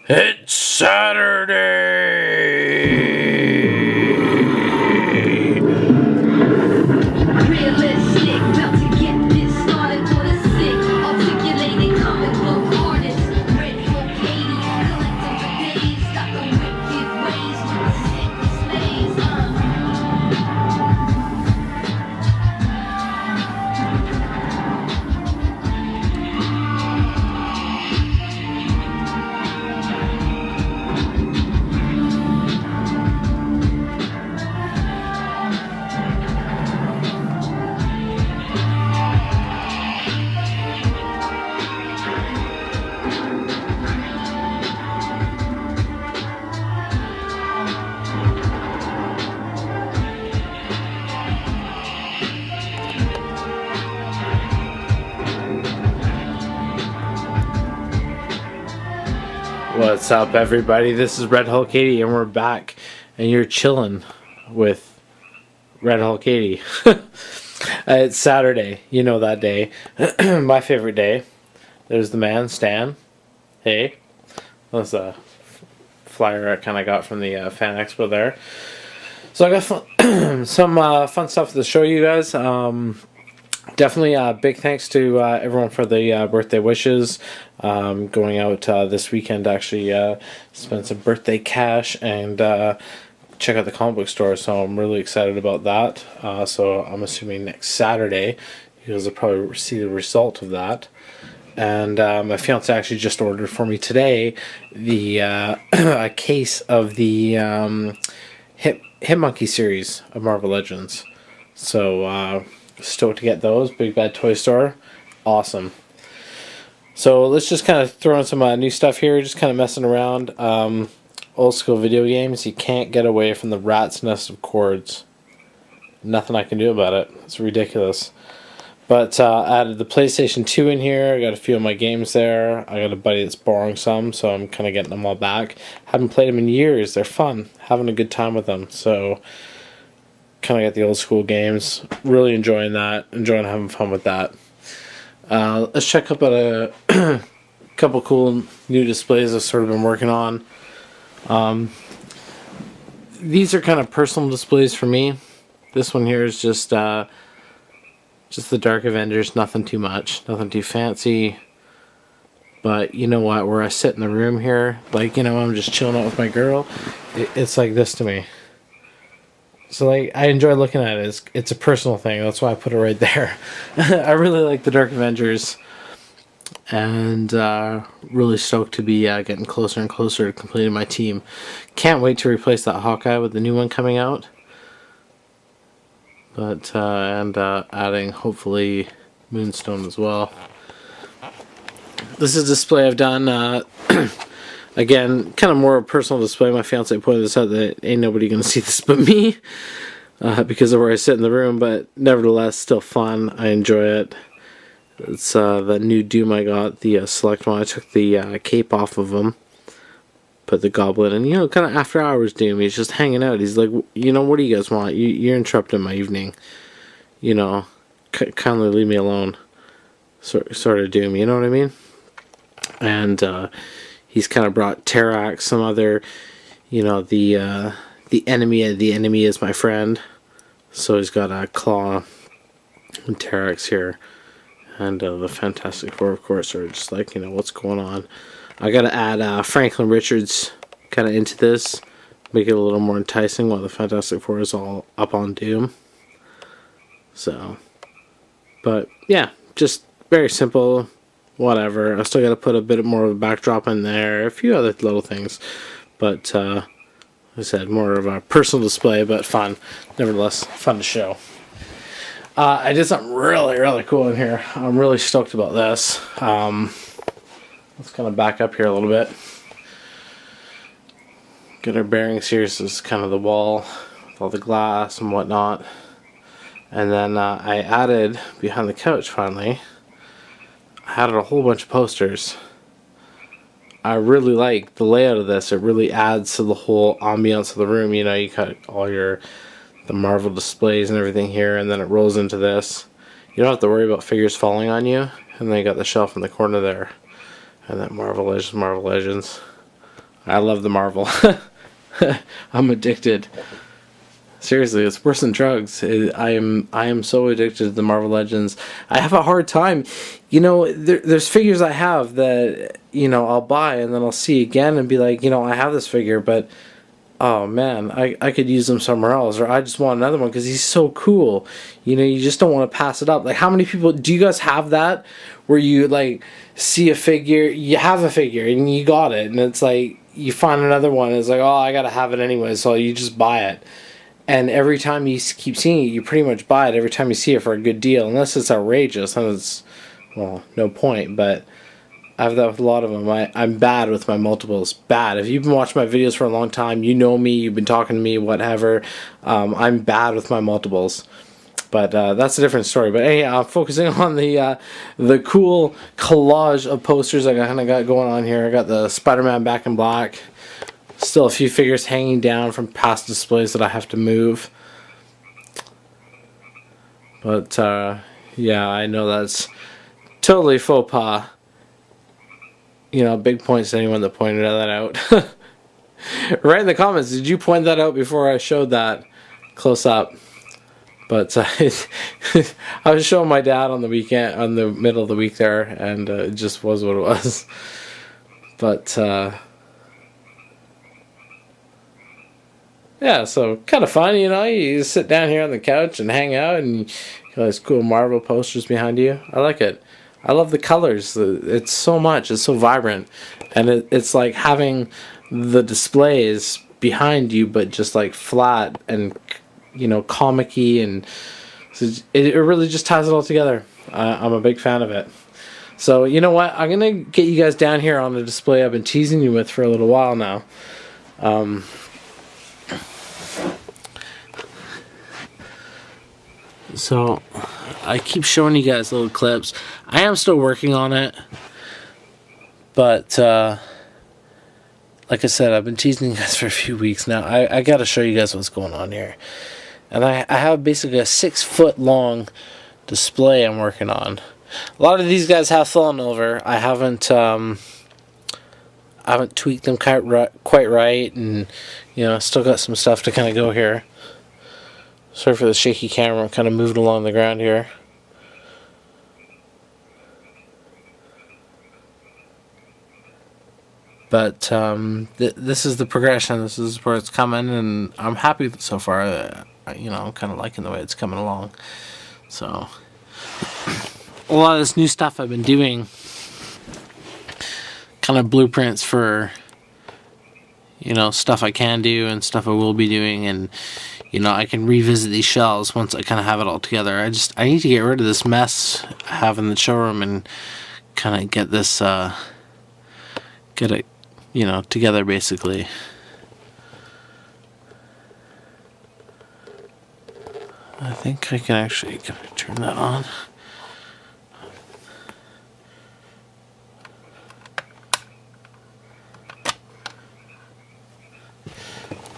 It's Saturday! Realistic, about to get this started for the sick, articulated comic book artist. RedHulk80, collecting for days, got the wicked ways with the sick displays. What's up, everybody? This is RedHulk80, and we're back, and you're chilling with RedHulk80. It's Saturday, you know that day. My favorite day. There's the man, Stan. Hey. That's a flyer I kind of got from the Fan Expo there. So I got some fun stuff to show you guys. Definitely big thanks to everyone for the birthday wishes. Going out this weekend to actually spend some birthday cash and check out the comic book store, so I'm really excited about that. So I'm assuming next Saturday you guys will probably see the result of that. And my fiance actually just ordered for me today the a case of the Hitmonkey series of Marvel Legends. So stoked to get those. Big Bad Toy Store. Awesome. So let's just kind of throw in some new stuff here. Just kind of messing around. Old school video games. You can't get away from the rat's nest of cords. Nothing I can do about it. It's ridiculous. But I added the PlayStation 2 in here. I got a few of my games there. I got a buddy that's borrowing some, so I'm kind of getting them all back. Haven't played them in years. They're fun. Having a good time with them. So kind of got the old school games. Really enjoying that. Enjoying having fun with that. Let's check out a couple cool new displays I've sort of been working on. These are kind of personal displays for me. This one here is just the Dark Avengers. Nothing too much. Nothing too fancy. But you know what? Where I sit in the room here, like, you know, I'm just chilling out with my girl. It's like this to me. So, like, I enjoy looking at it. It's a personal thing. That's why I put it right there. I really like the Dark Avengers. And really stoked to be getting closer and closer to completing my team. Can't wait to replace that Hawkeye with the new one coming out. But, and adding, hopefully, Moonstone as well. This is a display I've done. Again, kind of more a personal display. My fiance pointed this out that ain't nobody going to see this but me. Because of where I sit in the room. But nevertheless, still fun. I enjoy it. It's the new Doom I got. The select one. I took the cape off of him. Put the goblin. And, you know, kind of after hours Doom. He's just hanging out. He's like, you know, what do you guys want? You're interrupting my evening. You know, kindly leave me alone. Sort of Doom. You know what I mean? And, he's kind of brought Terax, some other, you know, the enemy is my friend. So he's got a Claw and Terax here. And the Fantastic Four, of course, are just like, you know, what's going on. I got to add Franklin Richards kind of into this. Make it a little more enticing while the Fantastic Four is all up on Doom. So, but yeah, just very simple. Whatever. I still got to put a bit more of a backdrop in there. A few other little things. But, like I said, more of a personal display, but fun. Nevertheless, fun to show. I did something really, really cool in here. I'm really stoked about this. Let's kind of back up here a little bit. Get our bearings here. So this is kind of the wall with all the glass and whatnot. And then I added, behind the couch finally, I added a whole bunch of posters. I really like the layout of this. It really adds to the whole ambiance of the room. You know, you got all the Marvel displays and everything here, and then it rolls into this. You don't have to worry about figures falling on you. And then you got the shelf in the corner there. And that Marvel Legends. I love the Marvel. I'm addicted. Seriously, it's worse than drugs. I am so addicted to the Marvel Legends. I have a hard time. You know, there's figures I have that, you know, I'll buy and then I'll see again and be like, you know, I have this figure, but oh man, I could use him somewhere else, or I just want another one because he's so cool. You know, you just don't want to pass it up. Like, how many people do you guys have that where you like see a figure, you have a figure and you got it, and it's like you find another one, and it's like, oh, I gotta have it anyway, so you just buy it. And every time you keep seeing it, you pretty much buy it every time you see it for a good deal, unless it's outrageous, and it's, well, no point. But I have that with a lot of them. I'm bad with my multiples. Bad. If you've been watching my videos for a long time, you know me, you've been talking to me, whatever. I'm bad with my multiples. But that's a different story. But anyhow, I'm focusing on the cool collage of posters I kind of got going on here. I got the Spider-Man Back in Black. Still a few figures hanging down from past displays that I have to move. But, yeah, I know that's totally faux pas. You know, big points to anyone that pointed that out. Right in the comments, did you point that out before I showed that close up? But I was showing my dad on the weekend, on the middle of the week there, and it just was what it was. But, yeah, so kind of fun, you know. You sit down here on the couch and hang out, and you got these cool Marvel posters behind you. I like it. I love the colors. It's so much. It's so vibrant, and it's like having the displays behind you, but just like flat and, you know, comic-y, and so it really just ties it all together. I'm a big fan of it. So you know what? I'm gonna get you guys down here on the display I've been teasing you with for a little while now. So I keep showing you guys little clips. I am still working on it, but like I said, I've been teasing you guys for a few weeks now. I got to show you guys what's going on here. And I have basically a 6-foot long display I'm working on. A lot of these guys have fallen over. I haven't tweaked them quite right, and you know, still got some stuff to kind of go here. Sorry for the shaky camera. I'm kind of moving along the ground here. But this is the progression. This is where it's coming, and I'm happy so far. You know, I'm kind of liking the way it's coming along. So a lot of this new stuff I've been doing, kind of blueprints for, you know, stuff I can do and stuff I will be doing, and you know, I can revisit these shelves once I kind of have it all together. I need to get rid of this mess I have in the showroom and kind of get this, get it, you know, together basically. I think I can actually turn that on.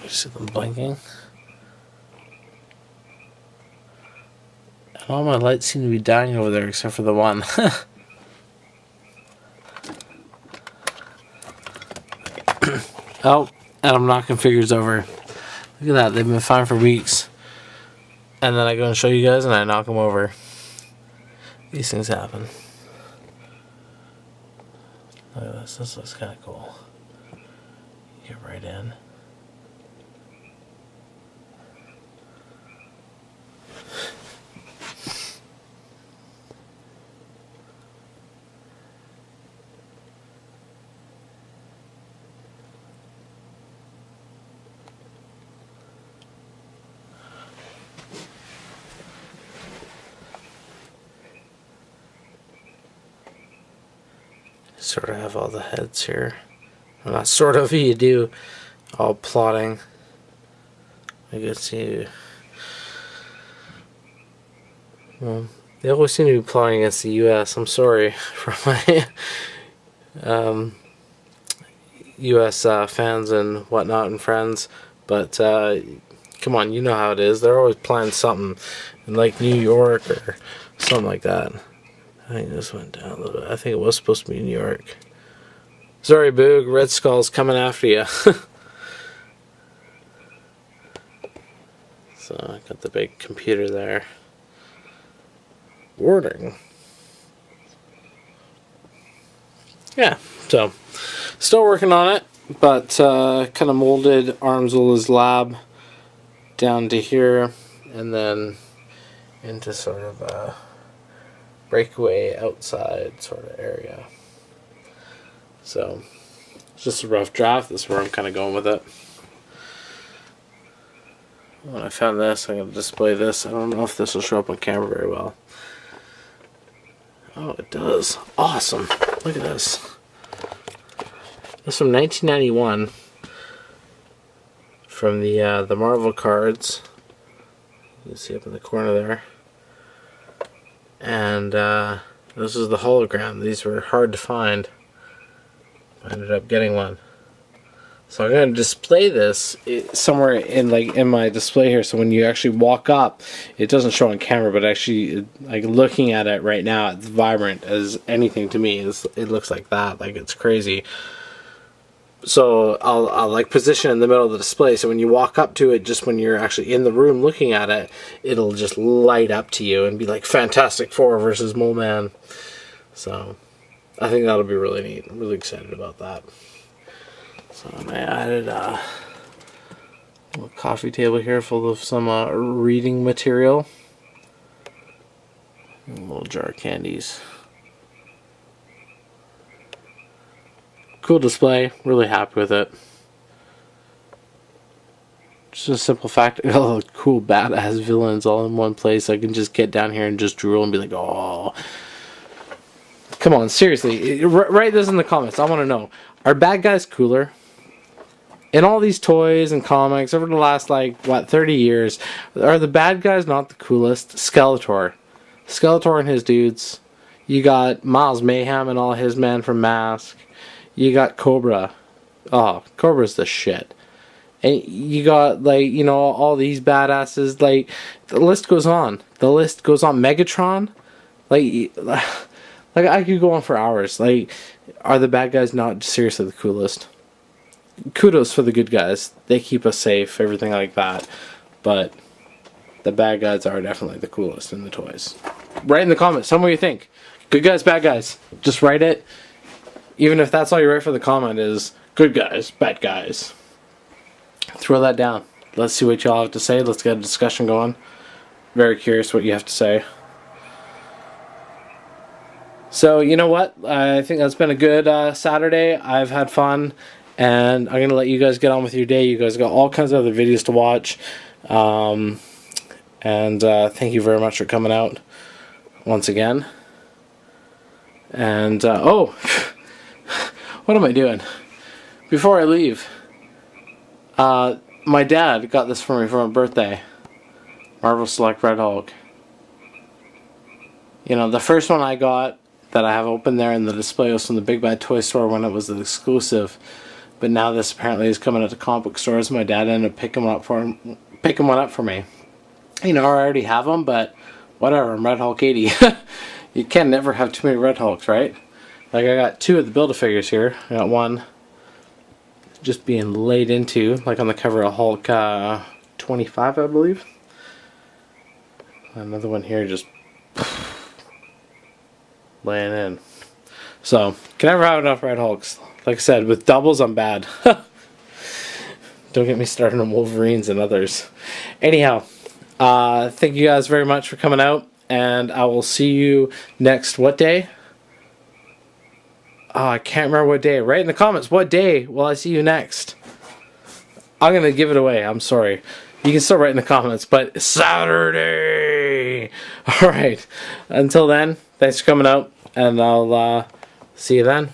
I see them blinking. And all my lights seem to be dying over there except for the one. Oh, and I'm knocking figures over. Look at that, they've been fine for weeks. And then I go and show you guys and I knock them over. These things happen. Look at this, this looks kind of cool. Get right in. Sort of have all the heads here. Well, not sort of, you do. All plotting. I guess you. Well, they always seem to be plotting against the U.S. I'm sorry for my U.S. Fans and whatnot and friends, but come on, you know how it is. They're always planning something in like New York or something like that. I think this went down a little bit. I think it was supposed to be New York. Sorry, Boog. Red Skull's coming after you. So I got the big computer there. Wording. Yeah, so still working on it, but kind of molded Armswell's lab down to here, and then into sort of a breakaway outside sort of area. So it's just a rough draft. This is where I'm kind of going with it. When I found this, I'm going to display this. I don't know if this will show up on camera very well. Oh, it does. Awesome. Look at this. This is from 1991. From the Marvel cards. You can see up in the corner there. And this is the hologram. These were hard to find. I ended up getting one. So I'm going to display this somewhere in my display here, so when you actually walk up, it doesn't show on camera, but actually, like, looking at it right now, it's vibrant as anything to me. It looks like that, like it's crazy. So I'll like position in the middle of the display, so when you walk up to it, just when you're actually in the room looking at it, it'll just light up to you and be like Fantastic Four versus Mole Man. So I think that'll be really neat. I'm really excited about that. So I added a little coffee table here full of some reading material. And a little jar of candies. Cool display. Really happy with it. Just a simple fact, I got all the cool badass villains all in one place. I can just get down here and just drool and be like, oh. Come on, seriously. Write this in the comments. I want to know. Are bad guys cooler? In all these toys and comics over the last, 30 years, are the bad guys not the coolest? Skeletor and his dudes. You got Miles Mayhem and all his men from Mask. You got Cobra. Oh, Cobra's the shit. And you got, all these badasses. The list goes on. Megatron. I could go on for hours. Are the bad guys not seriously the coolest? Kudos for the good guys. They keep us safe, everything like that. But the bad guys are definitely the coolest in the toys. Write in the comments. Tell me what you think. Good guys, bad guys. Just write it. Even if that's all you write for the comment is good guys, bad guys. Throw that down. Let's see what y'all have to say. Let's get a discussion going. Very curious what you have to say. So, you know what? I think that's been a good Saturday. I've had fun. And I'm going to let you guys get on with your day. You guys got all kinds of other videos to watch. And thank you very much for coming out once again. And, what am I doing? Before I leave, my dad got this for me for my birthday. Marvel Select Red Hulk. You know, the first one I got that I have open there in the display was from the Big Bad Toy Store when it was an exclusive. But now this apparently is coming out to comic book stores. My dad ended up picking one up for me. You know, I already have them, but whatever. I'm RedHulk80. You can never have too many Red Hulks, right? I got two of the Build-A-Figures here. I got one just being laid into, on the cover of Hulk 25, I believe. Another one here just laying in. So, can never have enough Red Hulks. Like I said, with doubles, I'm bad. Don't get me started on Wolverines and others. Anyhow, thank you guys very much for coming out, and I will see you next, what day? Oh, I can't remember what day. Write in the comments, what day will I see you next? I'm going to give it away. I'm sorry. You can still write in the comments, but Saturday! Alright. Until then, thanks for coming out, and I'll see you then.